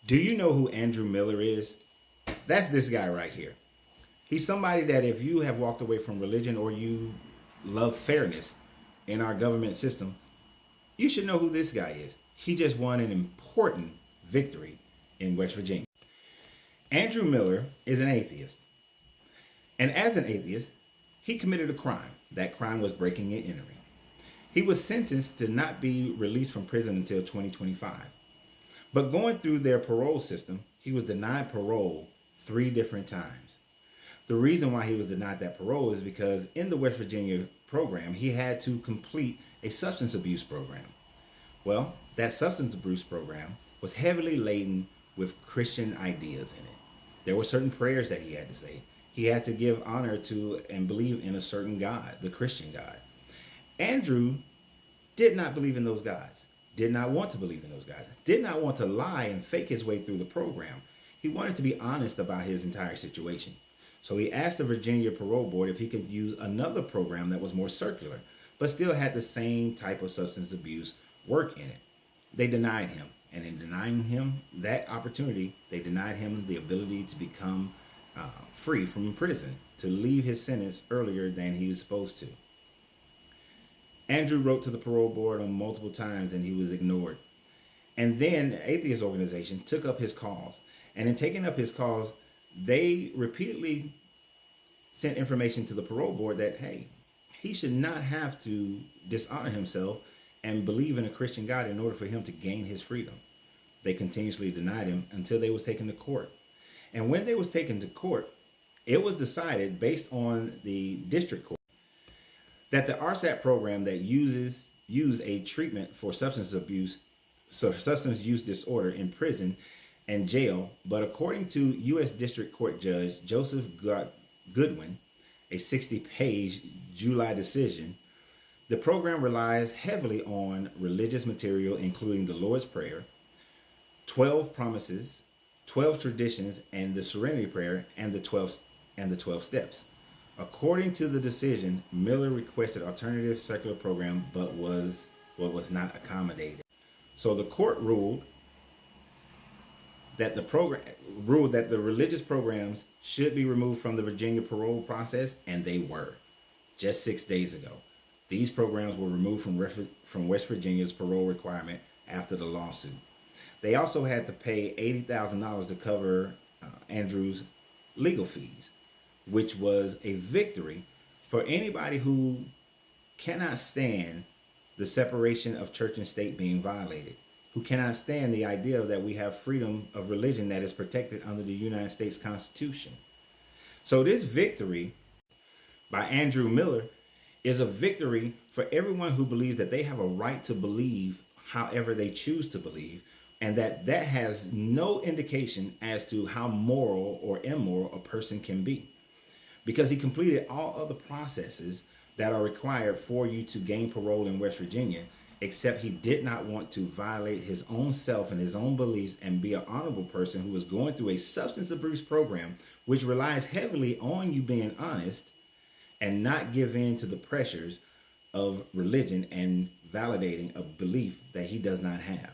Do you know who Andrew Miller is? That's this guy right here. He's somebody that if you have walked away from religion or you love fairness in our government system, you should know who this guy is. He just won an important victory in West Virginia. Andrew Miller is an atheist. And as an atheist, he committed a crime. That crime was breaking and entering. He was sentenced to not be released from prison until 2025. But going through their parole system, he was denied parole 3 different times. The reason why he was denied that parole is because in the West Virginia program, he had to complete a substance abuse program. Well, that substance abuse program was heavily laden with Christian ideas in it. There were certain prayers that he had to say. He had to give honor to and believe in a certain God, the Christian God. Andrew did not believe in those gods, did not want to believe in those guys, did not want to lie and fake his way through the program. He wanted to be honest about his entire situation. So he asked the Virginia Parole Board if he could use another program that was more circular, but still had the same type of substance abuse work in it. They denied him. And in denying him that opportunity, they denied him the ability to become free from prison, to leave his sentence earlier than he was supposed to. Andrew wrote to the parole board on multiple times and he was ignored. And then the atheist organization took up his cause. And in taking up his cause, they repeatedly sent information to the parole board that, hey, he should not have to dishonor himself and believe in a Christian God in order for him to gain his freedom. They continuously denied him until they was taken to court. And when they was taken to court, it was decided based on the district court that the RSAT program that used a treatment for substance abuse, so substance use disorder in prison and jail, but according to U.S. District Court Judge Joseph Goodwin, a 60-page July decision, the program relies heavily on religious material, including the Lord's Prayer, 12 promises, 12 traditions, and the Serenity Prayer, and the 12 steps. According to the decision, Miller requested alternative secular program, but was not accommodated. So the court ruled that the religious programs should be removed from the Virginia parole process, and they were. Just 6 days ago, these programs were removed from West Virginia's parole requirement after the lawsuit. They also had to pay $80,000 to cover Andrew's legal fees, which was a victory for anybody who cannot stand the separation of church and state being violated, who cannot stand the idea that we have freedom of religion that is protected under the United States Constitution. So this victory by Andrew Miller is a victory for everyone who believes that they have a right to believe however they choose to believe, and that has no indication as to how moral or immoral a person can be. Because he completed all other processes that are required for you to gain parole in West Virginia, except he did not want to violate his own self and his own beliefs and be an honorable person who was going through a substance abuse program, which relies heavily on you being honest and not give in to the pressures of religion and validating a belief that he does not have.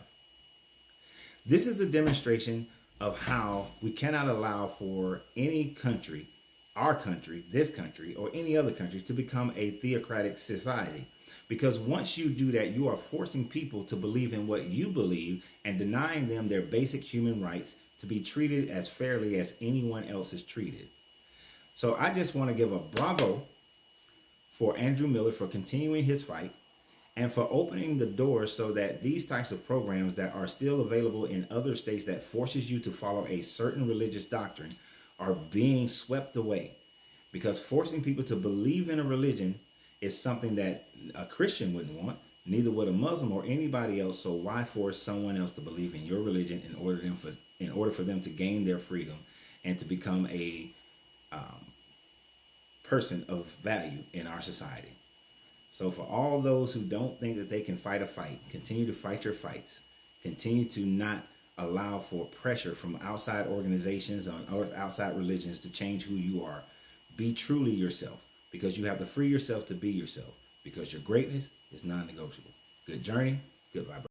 This is a demonstration of how we cannot allow for any country, our country, this country, or any other country to become a theocratic society. Because once you do that, you are forcing people to believe in what you believe and denying them their basic human rights to be treated as fairly as anyone else is treated. So I just want to give a bravo for Andrew Miller for continuing his fight and for opening the door so that these types of programs that are still available in other states that forces you to follow a certain religious doctrine are being swept away. Because forcing people to believe in a religion is something that a Christian wouldn't want, neither would a Muslim or anybody else. So why force someone else to believe in your religion in order for them to gain their freedom and to become a person of value in our society? So for all those who don't think that they can fight a fight, continue to fight your fights. Continue to not allow for pressure from outside organizations or outside religions to change who you are. Be truly yourself, because you have to free yourself to be yourself, because your greatness is non-negotiable. Good journey. Good vibration.